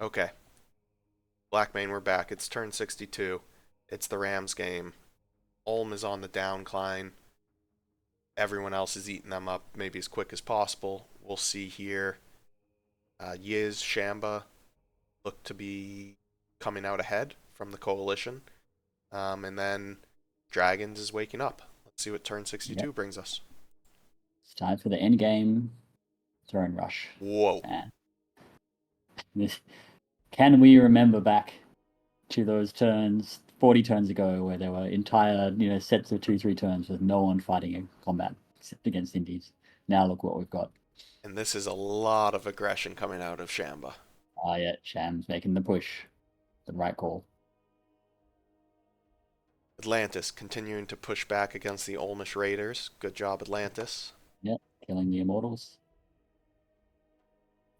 Okay. Blackmane, we're back. It's turn 62. It's the Rams game. Ulm is on the downcline. Everyone else is eating them up maybe as quick as possible. We'll see here. Yiz, Shamba look to be coming out ahead from the coalition. And then Dragons is waking up. Let's see what turn Yep. 62 brings us. It's time for the end game throne rush. Whoa. And this, can we remember back to those turns 40 turns ago where there were entire sets of 2-3 turns with no one fighting in combat except against Indies? Now look what we've got. And this is a lot of aggression coming out of Shamba. Ah, yeah, Shams making the push. The right call. Atlantis continuing to push back against the Olmish Raiders. Good job, Atlantis. Yep, killing the Immortals.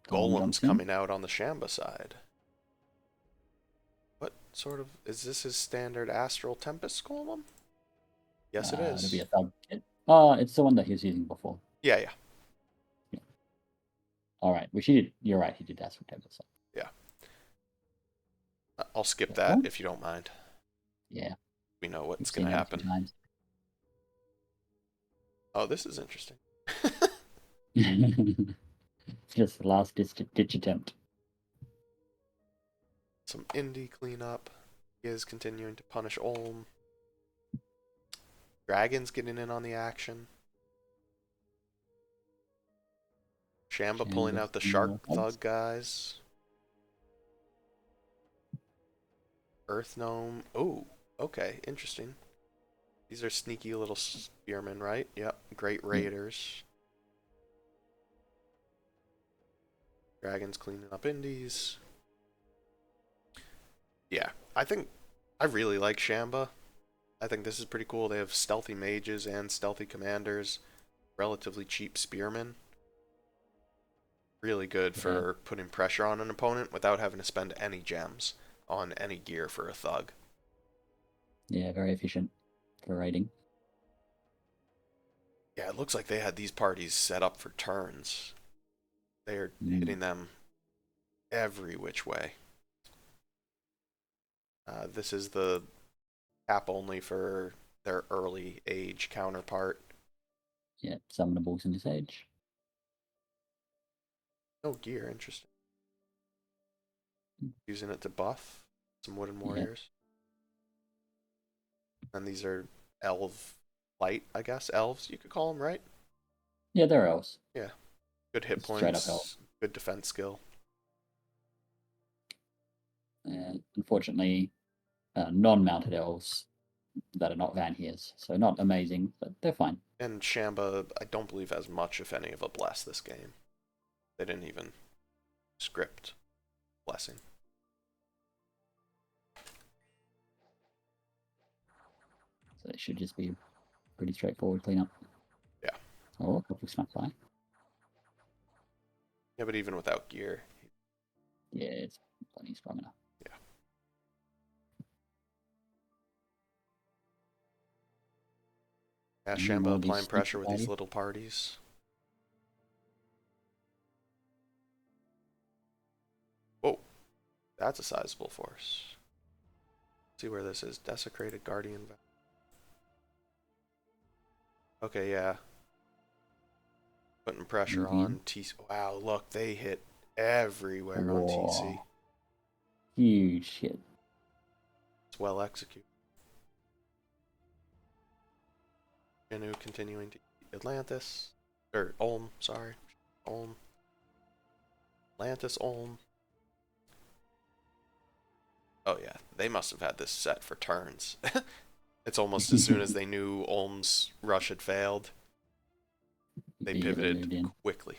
Golem Golem's jumps in. coming out on the Shamba side. What sort of... Is this his standard Astral Tempest Golem? Yes, it It'll be is. a thug kit. Oh, it's the one that he was using before. Yeah, yeah, Yeah. All right, which he did. You're right, he did Astral Tempest. yeah. I'll skip Yeah. that if you don't mind. Yeah, We know we've what's going seen to it a few happen. times. Oh, this is interesting. Just the last ditch attempt. Some indie cleanup. He is continuing to punish Olm. Dragons getting in on the action. Shamba pulling out the Shark Thug guys. Earth Gnome. Oh, okay, interesting. These are sneaky little spearmen, right? Yep, great Yeah. raiders. Dragons cleaning up indies. Yeah, I really like Shamba. I think this is pretty cool. They have stealthy mages and stealthy commanders, relatively cheap spearmen. Really good Yeah, for putting pressure on an opponent without having to spend any gems on any gear for a thug. yeah, very efficient for raiding. Yeah, it looks like they had these parties set up for turns. They are Mm. hitting them every which way. This is the cap only for their early age counterpart. Yeah, summonables in this age. No gear, interesting. Using it to buff some wooden Yeah, warriors. And these are elf light, I guess. Elves, you could call them, right? yeah, they're elves. Yeah. Good hit Straight up elf. points, good defense skill. Unfortunately, non-mounted elves that are not Van Heers, so not amazing, but they're fine. And Shamba, I don't believe has much, if any, of a bless this game. They didn't even script blessing. So it should just be pretty straightforward cleanup. Yeah. Oh, couple smack by. Yeah, but even without gear, Yeah, it's plenty strong enough. yeah. Yeah, Any Shamba more of these applying pressure sneaky with these parties? little parties. Whoa, that's a sizable force. Let's see where this is. Desecrated Guardian. Okay, yeah. Putting pressure Mm-hmm. on TC. Wow, look, they hit everywhere on TC. Whoa, huge hit. It's well executed. Janu continuing to eat Atlantis. Or Ulm, sorry. Ulm. Atlantis, Ulm. Oh yeah, they must have had this set for turns. It's almost as soon as they knew Ulm's rush had failed, they Immediately pivoted moved in. quickly.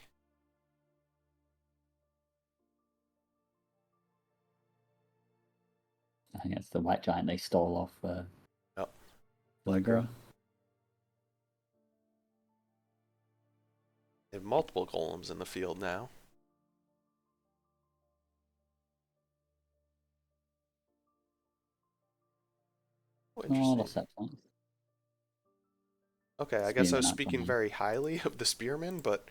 I think that's the white giant they stole off Oh, Allegra. Allegra. They have multiple golems in the field now. Oh, Oh, interesting. lost that point. Okay, I guess I Spearman was aren't speaking flying. very highly of the spearmen, but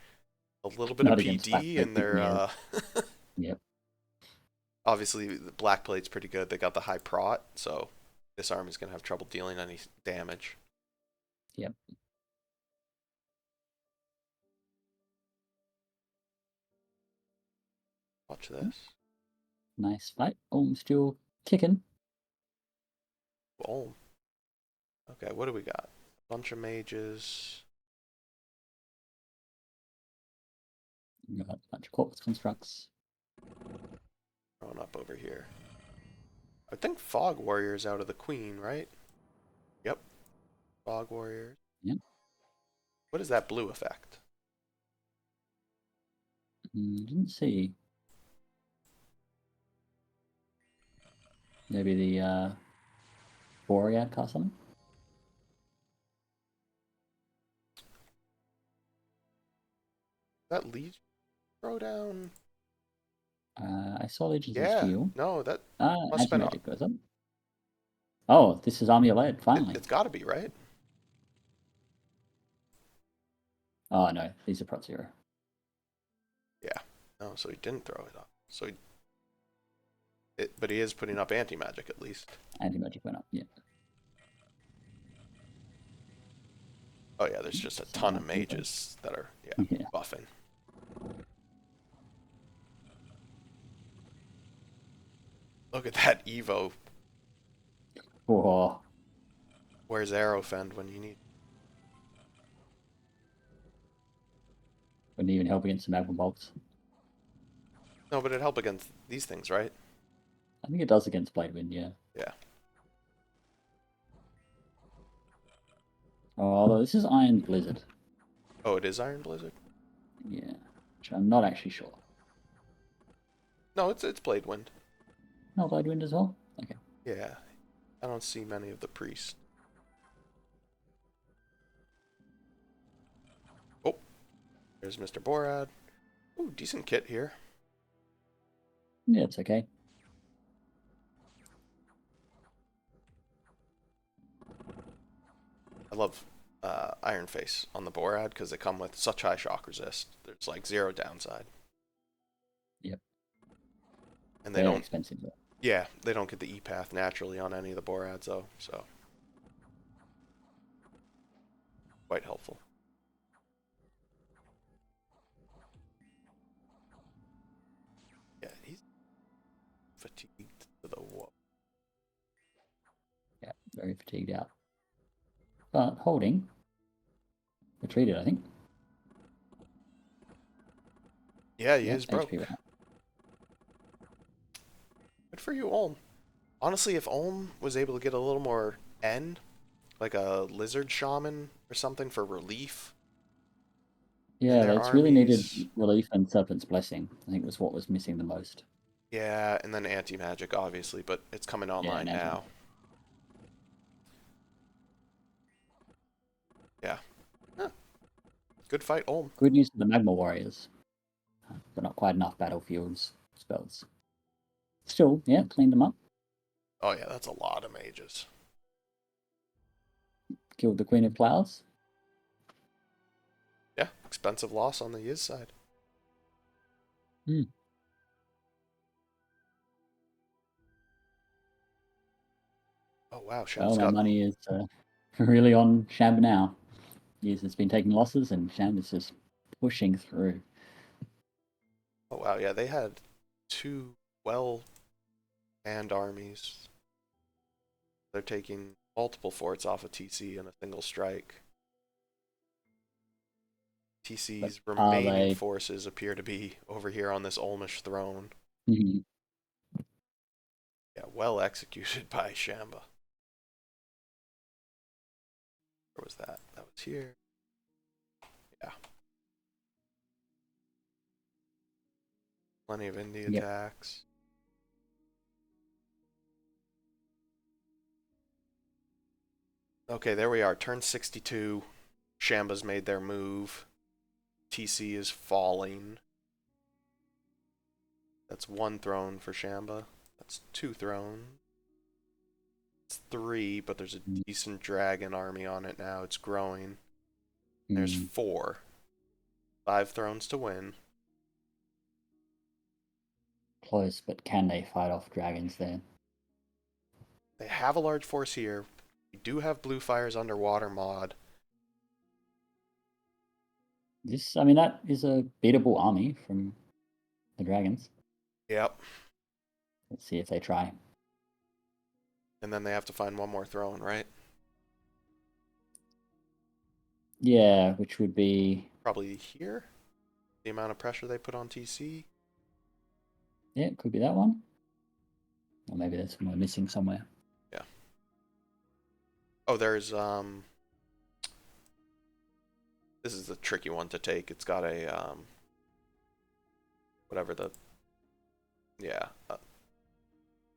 a little bit of Not against PD flat-footed and they're Pygmy. Yep. Obviously, the Black Plate's pretty good. They got the high prot, so this army's gonna have trouble dealing any damage. Yep. Watch this. Nice fight. Oh, still kicking. Boom. Okay, what do we got? Bunch of mages. We got a bunch of corpus constructs. Going up over here. I think Fog Warrior's out of the Queen, right? Yep. Fog Warriors. Yep. What is that blue effect? Didn't see. Maybe the Boread cast something? That Legion Throwdown? I saw Legends of Yeah. Steel. No, that must have been Anti-magic goes up. Oh, this is Army of Lead, finally. it's gotta be, right? Oh no, these are Prot Zero. Yeah. No, so he didn't throw it up. So but he is putting up anti-magic at least. Anti-magic went up, yeah. Oh yeah, there's just a ton of mages that are Yeah. buffing. Look at that Evo. Whoa. Where's Aerofend when you need? Wouldn't even help against the Magma Bolts. No, but it'd help against these things, right? I think it does against Bladewind, yeah. Yeah. Oh, although this is Iron Blizzard. Oh, it is Iron Blizzard? Yeah. Which I'm not actually sure. No, it's Bladewind. No, Bladewind as well? Okay. Yeah. I don't see many of the priests. Oh. There's Mr. Borad. Ooh, decent kit here. Yeah, it's okay. I love Iron Face on the Borad because they come with such high shock resist. There's like zero downside. Yep. And they They're don't. expensive though. Yeah, they don't get the E path naturally on any of the Borads though, so quite helpful. Yeah, he's fatigued to the wall. Yeah, very fatigued out. But holding. Retreated, I think. Yeah, he Yep, is broke. HP went up. Good for you, Ulm. Honestly, if Ulm was able to get a little more N, like a lizard shaman or something for relief. Yeah, their that's really needed armies- relief and Serpent's Blessing. I think was what was missing the most. Yeah, and then anti-magic, obviously, but it's coming online and now. Yeah. Huh. Good fight, Ulm. Good news for the Magma Warriors. But not quite enough battlefields spells. Still, yeah, cleaned them up. Oh yeah, that's a lot of mages. Killed the Queen of Clouds. Yeah, expensive loss on the Yiz side. Hmm. Oh wow, Well, Sham's my got. money is really on Shab now. Yes, it's been taking losses, and Shab is just pushing through. Oh wow, yeah, they had two well-manned armies. They're taking multiple forts off of TC in a single strike. TC's But are remaining they- forces appear to be over here on this Olmish throne. Mhm. Yeah, well executed by Shamba. Where was that? That was here. Yeah. Plenty of India Yep. attacks. Okay, there we are. Turn 62. Shamba's made their move. TC is falling. That's one throne for Shamba. That's two thrones. It's three, but there's a decent dragon army on it now. It's growing. There's four. 5 thrones to win. close, but can they fight off dragons there? They have a large force here. We do have Blue Fire's underwater mod. I mean, that is a beatable army from the dragons. Yep. Let's see if they try. And then they have to find one more throne, right? Yeah, which would be... Probably here? The amount of pressure they put on TC? Yeah, it could be that one. Or maybe there's one missing somewhere. Yeah. Oh, there's, this is a tricky one to take. It's got a, whatever the, yeah,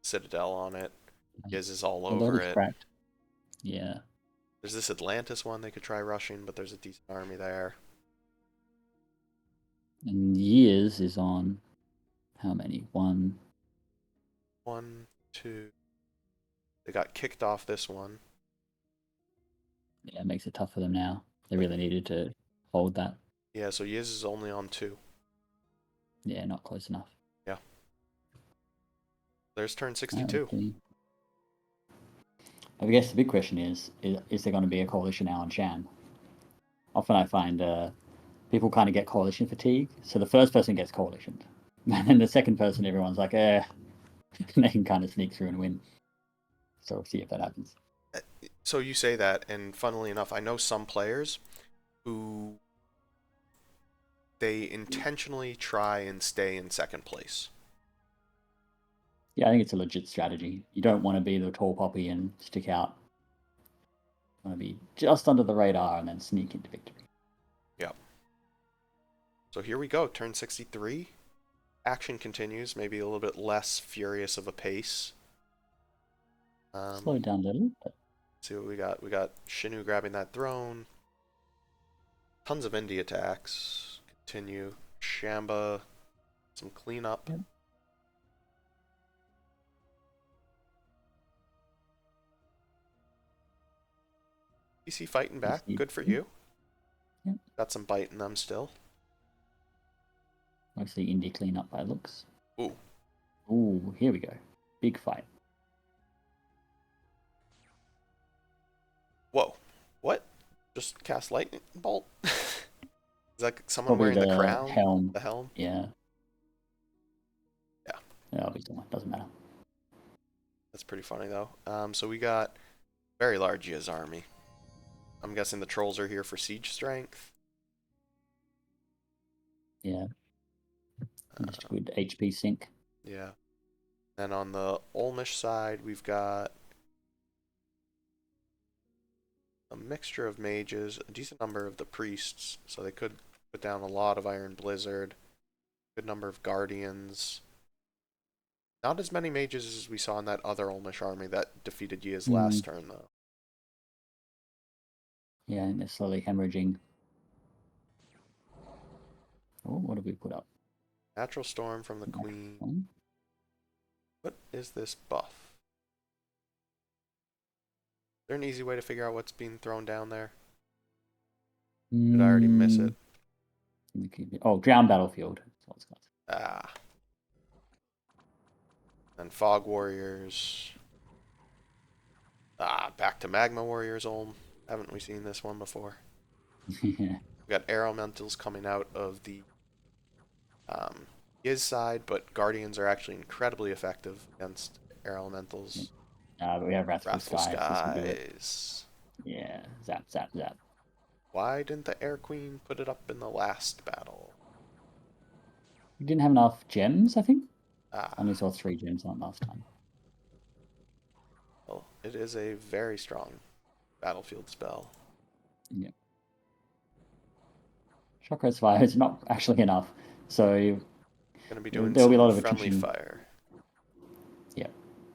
Citadel on it. Giz is all over it. Cracked. Yeah. There's this Atlantis one they could try rushing, but there's a decent army there. And Years is on how many? One, 2. They got kicked off this one. Yeah, it makes it tough for them now. They really needed to hold that. Yeah, so Yiz is only on 2. Yeah, not close enough. Yeah. There's turn 62. Okay. I guess the big question is there going to be a coalition now on Shan? Often I find people kind of get coalition fatigue. So the first person gets coalition. And then the second person, everyone's like, and they can kind of sneak through and win. So we'll see if that happens. So you say that, and funnily enough, I know some players who they intentionally try and stay in second place. Yeah, I think it's a legit strategy. You don't want to be the tall poppy and stick out. You want to be just under the radar and then sneak into victory. Yep. So here we go, turn 63. Action continues, maybe a little bit less furious of a pace. Slow it down a little. But... see what we got. We got Shinu grabbing that throne. Tons of indie attacks. Continue. Shamba. Some cleanup. Yep. PC fighting back. Good for you. Yep. Got some bite in them still. Mostly indie cleanup by looks. Ooh. Ooh, here we go. Big fight. Whoa. What? Just cast lightning bolt? Is that someone probably wearing the crown? Helm. The helm? Yeah. Yeah. Yeah, obviously. Doesn't matter. That's pretty funny, though. So we got very large Yiz army. I'm guessing the trolls are here for siege strength. Yeah. Just good HP sync. Yeah. Then on the Olmish side, we've got a mixture of mages, a decent number of the priests, so they could put down a lot of Iron Blizzard, good number of guardians. Not as many mages as we saw in that other Olmish army that defeated Yiz last turn, though. Yeah, and they're slowly hemorrhaging. Oh, what have we put up? Natural Storm from the Queen. What is this buff? Is there an easy way to figure out what's being thrown down there? Did I already miss it? Oh, Drown Battlefield. That's what it's got. Ah. And Fog Warriors. Ah, back to Magma Warriors, Olm. Haven't we seen this one before? Yeah. We've got Elementals coming out of the Yiz side, but Guardians are actually incredibly effective against Elementals. But we have Wrathful Skies. Yeah, zap, zap, zap. Why didn't the Air Queen put it up in the last battle? We didn't have enough gems, I think. Ah. I only saw 3 gems on last time. Well, it is a very strong battlefield spell. Yeah. Chakra Fire is not actually enough, so gonna be doing there'll be a lot of friendly attrition. fire. Yeah.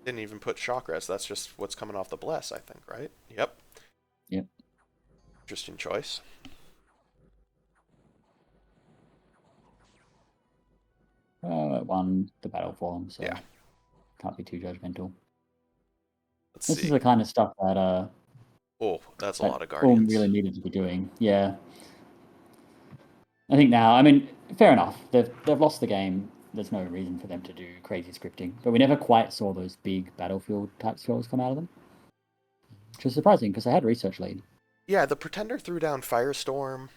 Didn't even put Chakras. That's just what's coming off the bless, I think, right? Yep. Yep. Interesting choice. Won the battle for him, so yeah, can't be too judgmental. Let's this see. is the kind of stuff that oh, that's a lot of Guardians. really needed to be doing. Yeah. I think now, I mean, fair enough. They've lost the game. there's no reason for them to do crazy scripting. But we never quite saw those big battlefield type scrolls come out of them, which is surprising because they had research lead. Yeah, the Pretender threw down Firestorm.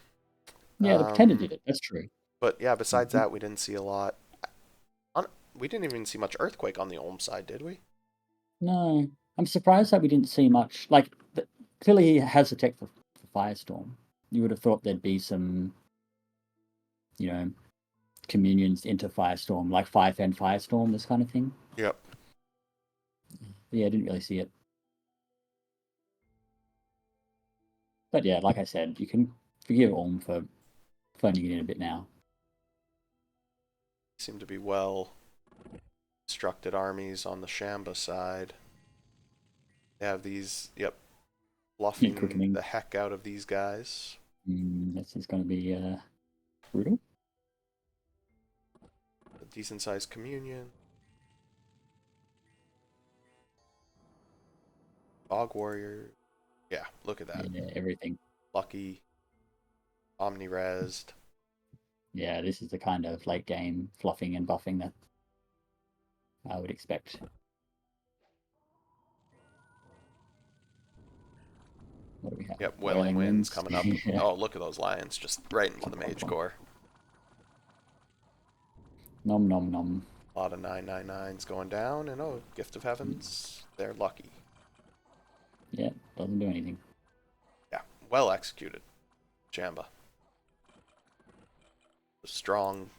Yeah, the Pretender did it. That's true. But yeah, besides that, we didn't see a lot. We didn't even see much Earthquake on the Ulm side, did we? No, I'm surprised that we didn't see much. Like, clearly he has the tech for Firestorm. You would have thought there'd be some, communions into Firestorm, like Firefang Firestorm, this kind of thing. Yep. Yeah, I didn't really see it. But yeah, like I said, you can forgive Ulm for phoning it in a bit now. Seem to be well constructed armies on the Shamba side. They have these, bluffing the heck out of these guys. This is going to be brutal. A decent sized communion. Bog Warrior. Yeah, look at that. Yeah, everything. Lucky. Omniresed. Yeah, this is the kind of late game fluffing and buffing that I would expect. What do we have? Yep, Wailing Winds coming up. Yeah. Oh, look at those lions, just right into the Mage Core. Nom nom nom. A lot of 999s going down, and oh, Gift of Heavens, they're lucky. Yeah, doesn't do anything. Yeah, well executed. Shamba. Strong.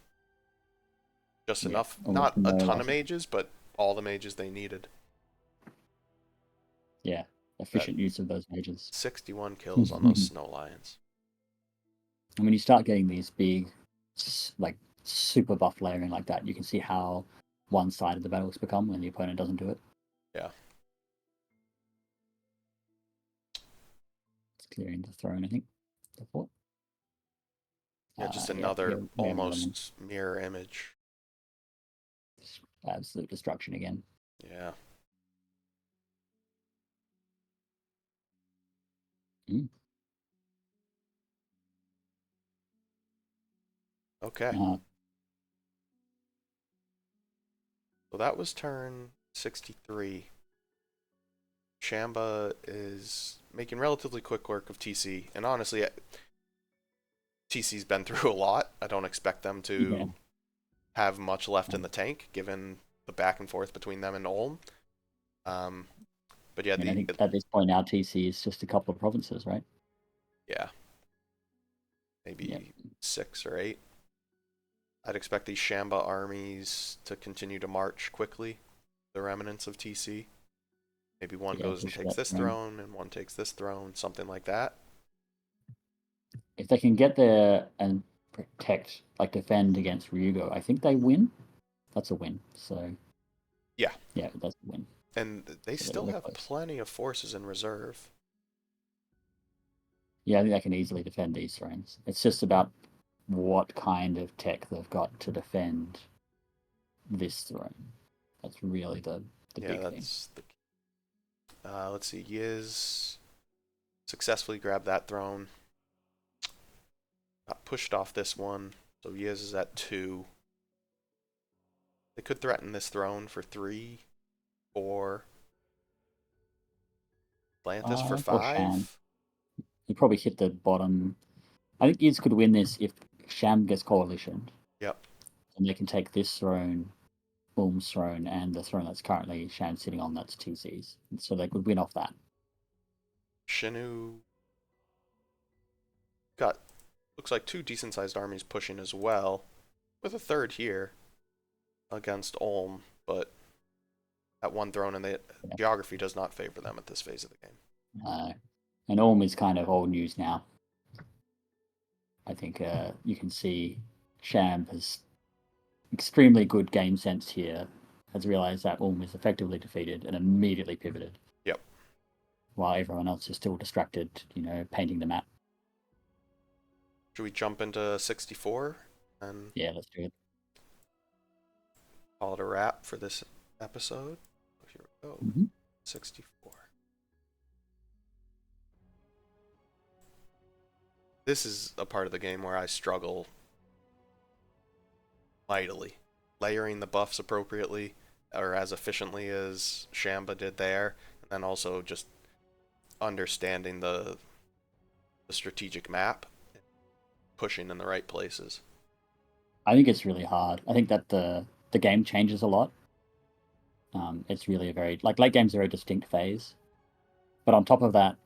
Just enough. Not a ton of mages, but all the mages they needed. Yeah, efficient use of those mages. 61 kills on those Snow Lions. And when you start getting these big, like, super buff layering like that, you can see how one-sided the battles become when the opponent doesn't do it. Yeah. It's clearing the throne, I think. The fort. Yeah, just another almost mirror image. Absolute destruction again. Yeah. Okay. So that was turn 63. Shamba is making relatively quick work of TC, and honestly, TC's been through a lot. I don't expect them to have much left in the tank, given the back and forth between them and Ulm. But yeah, I think at this point now, TC is just a couple of provinces, right? Yeah, maybe 6 or 8. I'd expect these Shamba armies to continue to march quickly. The remnants of TC. Maybe one goes and takes this throne, and one takes this throne, something like that. If they can get there and protect, like defend against Ryugo, I think they win. That's a win. So yeah, that's a win. And they still have plenty of forces in reserve. Yeah, I think they can easily defend these thrones. It's just about what kind of tech they've got to defend this throne. That's really the big thing. Let's see. Yiz successfully grabbed that throne. Got pushed off this one. So Yiz is at 2. They could threaten this throne for 3, 4. Atlantis for 5. You probably hit the bottom. I think Yiz could win this if Sham gets coalitioned. Yep. And they can take this throne, Ulm's throne, and the throne that's currently Sham sitting on, that's TC's. So they could win off that. Shinu got, looks like 2 decent-sized armies pushing as well, with a third here against Ulm, but that one throne and the geography does not favor them at this phase of the game. And Ulm is kind of old news now. I think you can see Sham has extremely good game sense here, has realized that Ulm is effectively defeated and immediately pivoted. Yep. While everyone else is still distracted, painting the map. Should we jump into 64? And yeah, let's do it. Call it a wrap for this episode. Here we go. 64. This is a part of the game where I struggle mightily. layering the buffs appropriately or as efficiently as Shamba did there, and then also just understanding the strategic map, pushing in the right places. I think it's really hard. I think that the game changes a lot. It's really a very like late game's a very distinct phase, but on top of that,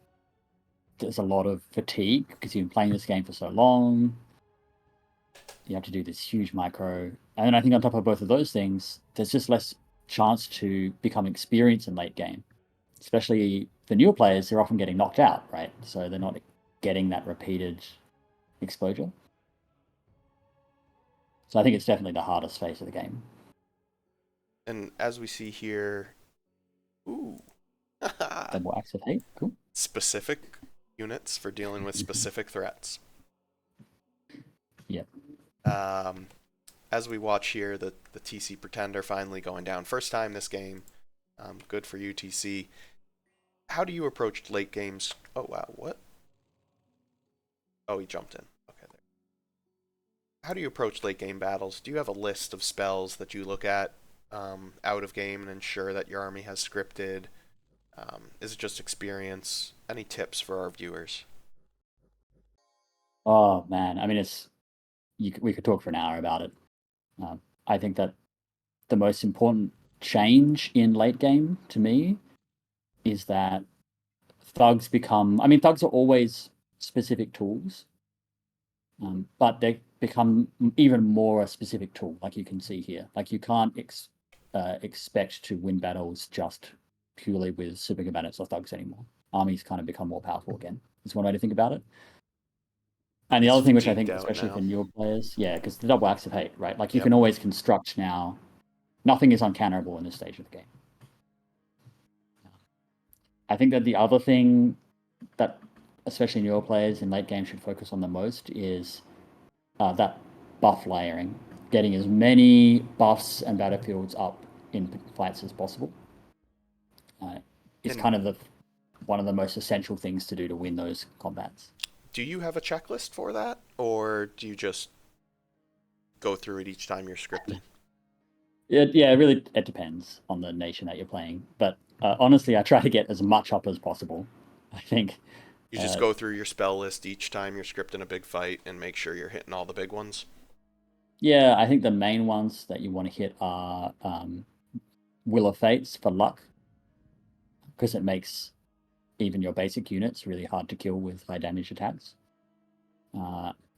there's a lot of fatigue because you've been playing this game for so long. You have to do this huge micro, and then I think on top of both of those things, there's just less chance to become experienced in late game, especially the newer players. They're often getting knocked out, right? So they're not getting that repeated exposure. So I think it's definitely the hardest phase of the game. And as we see here, ooh, Double Axe of Hate, cool. specific units for dealing with specific threats. Yep. As we watch here, the TC Pretender finally going down. First time this game. Good for you, TC. How do you approach late games? Oh, wow, what? Oh, he jumped in. Okay, there. How do you approach late game battles? Do you have a list of spells that you look at out of game and ensure that your army has scripted? Is it just experience? Any tips for our viewers? Oh man, I mean, we could talk for an hour about it. I think that the most important change in late game to me is that thugs become. I mean, thugs are always specific tools, but they become even more a specific tool. Like you can see here, like you can't expect to win battles just purely with super combatants or thugs anymore. Armies kind of become more powerful again. Is one way to think about it. And the He's other thing, which I fatigued think, out especially now. for newer players, yeah, because the double axe of hate, right? Like you Yep. can always construct now. Nothing is uncounterable in this stage of the game. I think that the other thing that, especially newer players in late game, should focus on the most is that buff layering, getting as many buffs and battlefields up in fights as possible. Is And kind of one of the most essential things to do to win those combats. do you have a checklist for that, or do you just go through it each time you're scripting? It depends on the nation that you're playing. But honestly, I try to get as much up as possible. I think. You just go through your spell list each time you're scripting a big fight and make sure you're hitting all the big ones. Yeah, I think the main ones that you want to hit are Will of Fates for luck, because it makes even your basic units really hard to kill with high damage attacks.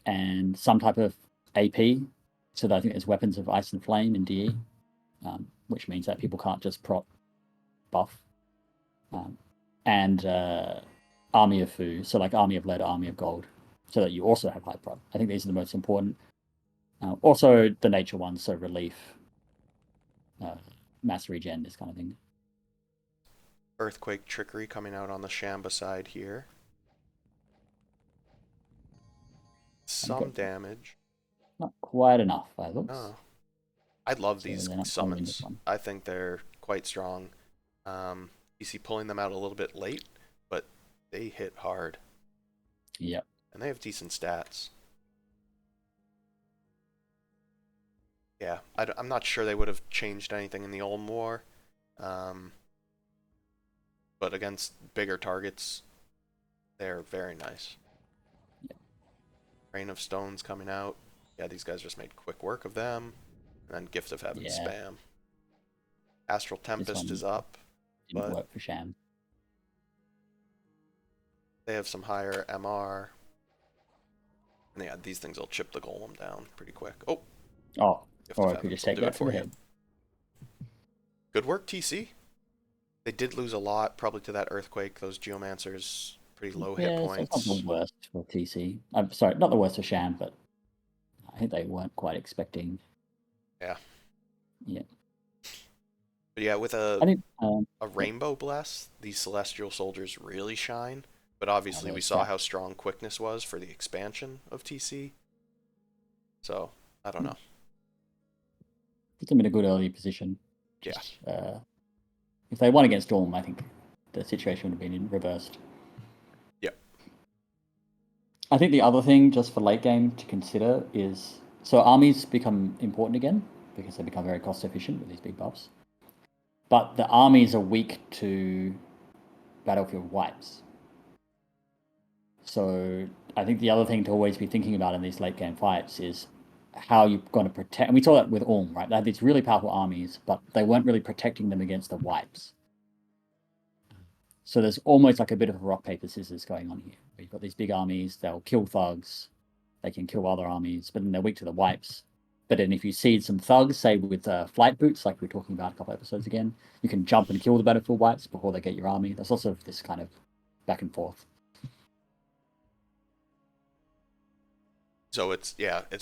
And some type of AP, so that I think there's Weapons of Ice and Flame in DE, which means that people can't just prot buff. And Army of Fu, so like Army of Lead, Army of Gold, so that you also have high prot. I think these are the most important. Also, the nature ones, so relief, mass regen, this kind of thing. Earthquake Trickery coming out on the Shamba side here. Some damage. Not quite enough by looks. Oh. I love So these they're not following this summons. one. I think they're quite strong. You see pulling them out a little bit late, but they hit hard. Yep. And they have decent stats. Yeah, I'm not sure they would have changed anything in the Ulm War. But against bigger targets, they're very nice. Yep. Rain of Stones coming out. Yeah, these guys just made quick work of them. And then Gift of Heaven spam. Astral Tempest is up. Didn't work for Sham. They have some higher MR. And yeah, these things will chip the golem down pretty quick. Oh. Or I could just take that for him. Good work, TC. They did lose a lot, probably to that earthquake. Those geomancers, pretty low hit points. So it's not the worst for TC. I'm sorry, not the worst for Sham, but I think they weren't quite expecting. Yeah. Yeah. But yeah, with a rainbow bless, these celestial soldiers really shine. But obviously, we saw how strong quickness was for the expansion of TC. So I don't know. Puts them in a good early position. Yeah. If they won against Storm, I think the situation would have been reversed. Yep. I think the other thing, just for late game to consider, is so armies become important again. because they become very cost efficient with these big buffs. But the armies are weak to battlefield wipes. So I think the other thing to always be thinking about in these late game fights is how you're going to protect. And we saw that with Ulm, right? They had these really powerful armies, but they weren't really protecting them against the wipes. So there's almost like a bit of a rock, paper, scissors going on here. You've got these big armies, they'll kill thugs, they can kill other armies, but then they're weak to the wipes. But then if you seed some thugs, say with flight boots, like we were talking about a couple episodes again, you can jump and kill the battlefield wipes before they get your army. There's also this kind of back and forth. So it's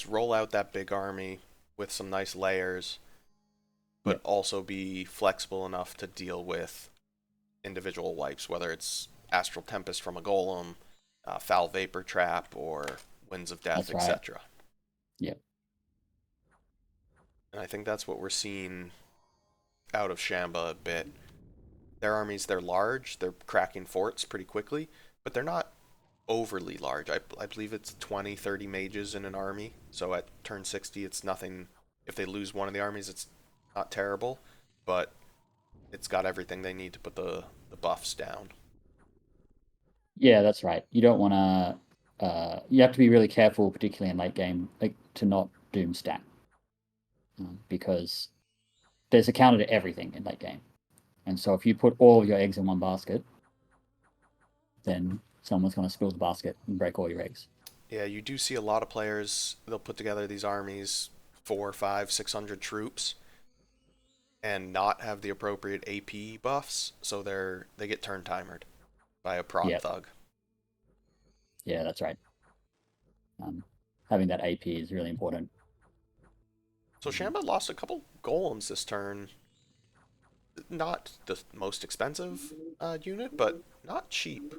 roll out that big army with some nice layers, but also be flexible enough to deal with individual wipes, whether it's Astral Tempest from a Golem, Foul Vapor Trap, or Winds of Death, That's right. etc. Yep. And I think that's what we're seeing out of Shamba a bit. Their armies, they're large, they're cracking forts pretty quickly, but they're not overly large. I believe it's 20, 30 mages in an army, so at turn 60 it's nothing. If they lose one of the armies, it's not terrible, but it's got everything they need to put the buffs down. Yeah, that's right. You don't want to. You have to be really careful, particularly in late game, like to not doom stack, because there's a counter to everything in late game, and so if you put all of your eggs in one basket, then someone's going to spill the basket and break all your eggs. Yeah, you do see a lot of players, they'll put together these armies, 4, 5, 600 troops, and not have the appropriate AP buffs, so they get turn timered by a prod thug. Yeah, that's right. Having that AP is really important. So Shamba lost a couple golems this turn. Not the most expensive unit, but not cheap.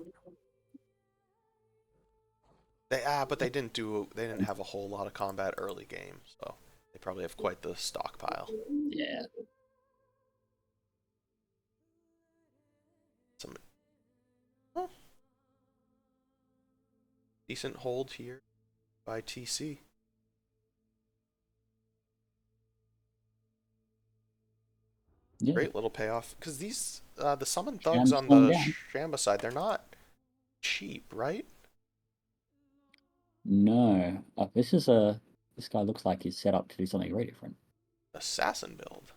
But they didn't have a whole lot of combat early game, so they probably have quite the stockpile. Yeah. Some decent hold here by TC. Yeah. Great little payoff, because these the summon thugs on the Shamba side, they're not cheap, right? No, this guy looks like he's set up to do something very different. Assassin build.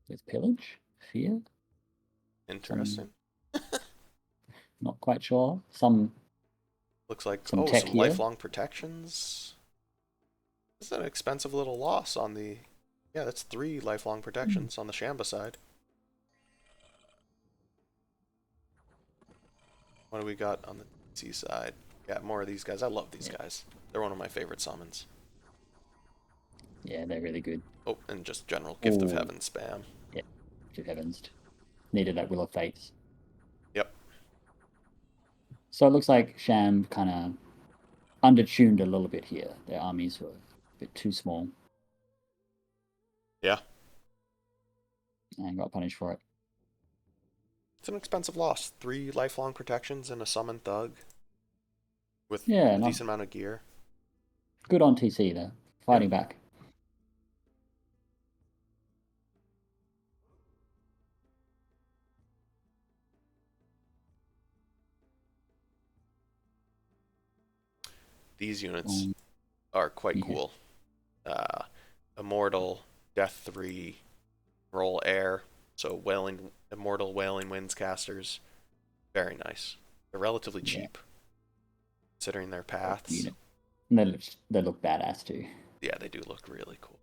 With pillage, fear. Interesting. Not quite sure. Some looks like some lifelong protections. This is an expensive little loss on the. Yeah, that's 3 lifelong protections on the Shamba side. What do we got on the TC side? Yeah, more of these guys. I love these guys. They're one of my favorite summons. Yeah, they're really good. Oh, and just general Gift of Heaven spam. Yeah, Gift of Heavens. Needed that Will of Fates. Yep. So it looks like Sham kind of undertuned a little bit here. Their armies were a bit too small. Yeah. And got punished for it. It's an expensive loss. 3 lifelong protections and a summon thug. With a decent amount of gear. Good on TC there. Fighting back. These units are quite cool. Immortal, Death 3, Roll Air, so Immortal Wailing Winds casters. Very nice. They're relatively cheap, considering their paths. And they look badass too. Yeah, they do look really cool.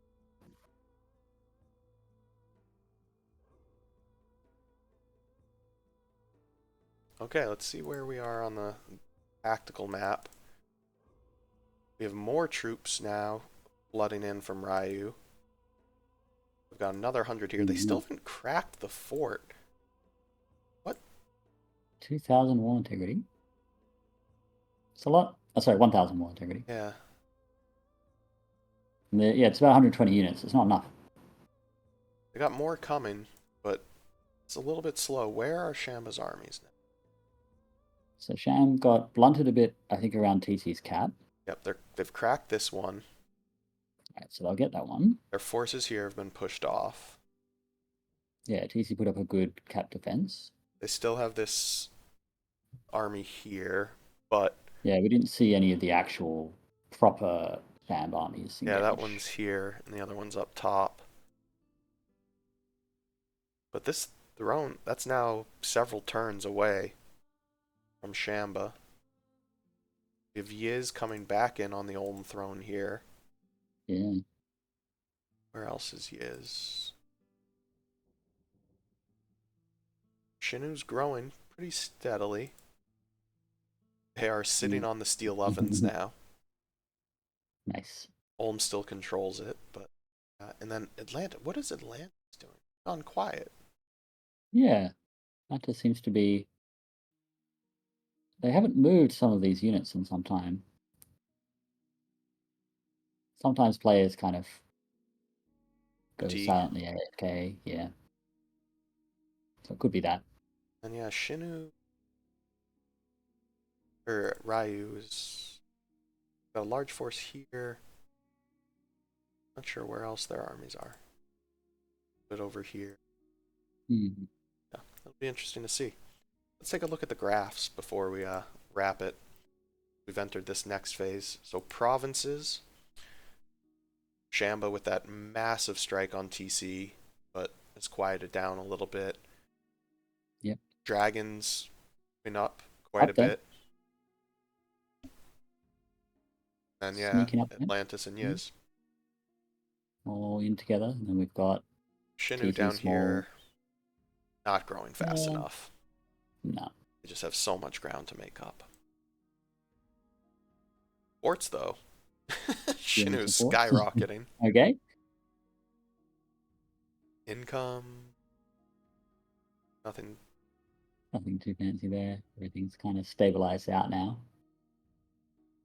Okay, let's see where we are on the tactical map. We have more troops now flooding in from Ryu. We've got another 100 here. They still haven't cracked the fort. What? 2,000 wall integrity? It's a lot. Oh, sorry, 1,000 wall integrity. Yeah. Yeah, it's about 120 units. It's not enough. They got more coming, but it's a little bit slow. Where are Shamba's armies now? So Sham got blunted a bit, I think, around TC's cap. Yep, they've cracked this one. Alright, so they'll get that one. Their forces here have been pushed off. Yeah, TC put up a good cap defense. They still have this army here, but Yeah, we didn't see any of the actual proper Sham armies yeah, that engage. one's here and the other one's up top. But this throne, that's now several turns away from Shamba. We have Yiz coming back in on the Ulm throne here. Yeah. Where else is Yiz? Shinu's growing pretty steadily. They are sitting on the steel ovens now. Nice. Ulm still controls it, but and then Atlanta. What is Atlantis doing? Gone quiet. Yeah. That just seems to be. They haven't moved some of these units in some time. Sometimes players kind of go Fatigue. silently AFK, yeah. So it could be that. And yeah, Shinu or Ryu is got a large force here. Not sure where else their armies are. But over here. Hmm. Yeah, it'll be interesting to see. Let's take a look at the graphs before we wrap it. We've entered this next phase. So provinces. Shamba with that massive strike on TC, but it's quieted down a little bit. Yep. Dragons been up quite a there. bit. And yeah, Sneaking up there. Atlantis and Yiz. All in together. And then we've got Shinu TC down small. here, not growing fast enough. No. They just have so much ground to make up. Forts, though. Shinu's some forts. skyrocketing. Okay. Income. Nothing. Nothing too fancy there. Everything's kind of stabilized out now.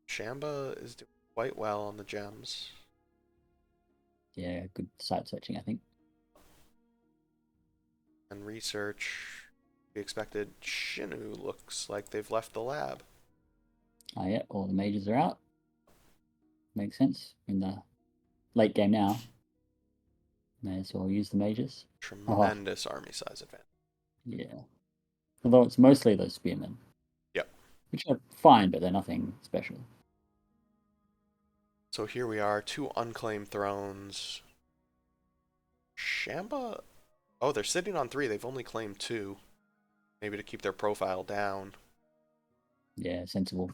Shamba is doing quite well on the gems. Yeah, good site searching, I think. And research. We expected Shinu looks like they've left the lab. Oh yeah, all the mages are out. Makes sense. In the late game now. May as well use the mages. Tremendous army size advantage. Yeah. Although it's mostly those spearmen. Yep. Which are fine, but they're nothing special. So here we are, 2 unclaimed thrones. Shamba? Oh, they're sitting on 3. They've only claimed 2. Maybe to keep their profile down. Yeah, sensible.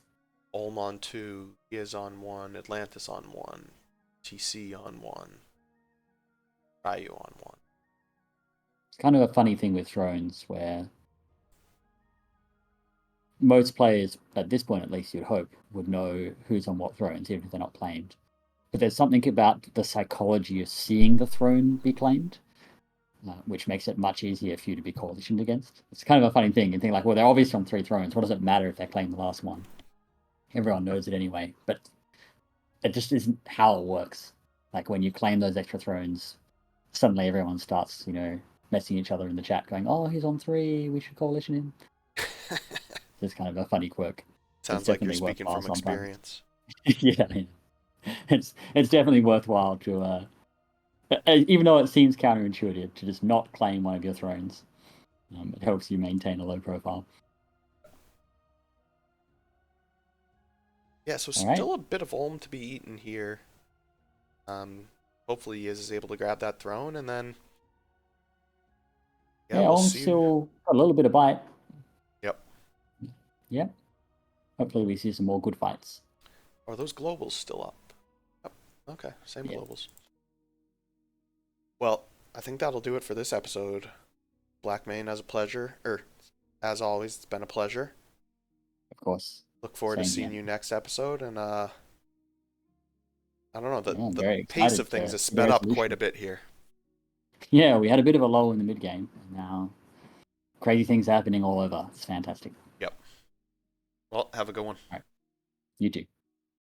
Ulm on 2, Yiz on 1, Atlantis on 1, TC on 1, Ryu on 1. It's kind of a funny thing with thrones where most players, at this point at least you'd hope, would know who's on what thrones, even if they're not claimed. But there's something about the psychology of seeing the throne be claimed, which makes it much easier for you to be coalitioned against. It's kind of a funny thing. You think like, well, they're obviously on 3 thrones. What does it matter if they claim the last one? Everyone knows it anyway. But it just isn't how it works. Like when you claim those extra thrones, suddenly everyone starts, messing each other in the chat, going, "Oh, he's on 3. We should coalition him." It's kind of a funny quirk. Sounds like you're speaking from experience. Yeah, it's definitely worthwhile to, even though it seems counterintuitive, to just not claim one of your thrones. It helps you maintain a low profile. Yeah, so still a bit of Ulm to be eaten here. Hopefully Yiz is able to grab that throne, and then... Yeah, we'll Ulm's still got a little bit of bite. Yep. Yep. Hopefully we see some more good fights. Are those globals still up? Yep. Okay, same globals. Well, I think that'll do it for this episode. Blackmane, as always, it's been a pleasure. Of course. Look forward to seeing you next episode, and I don't know, the pace of things has sped up quite a bit here. Yeah, we had a bit of a lull in the mid game, and now crazy things happening all over. It's fantastic. Yep. Well, have a good one. All right. You too.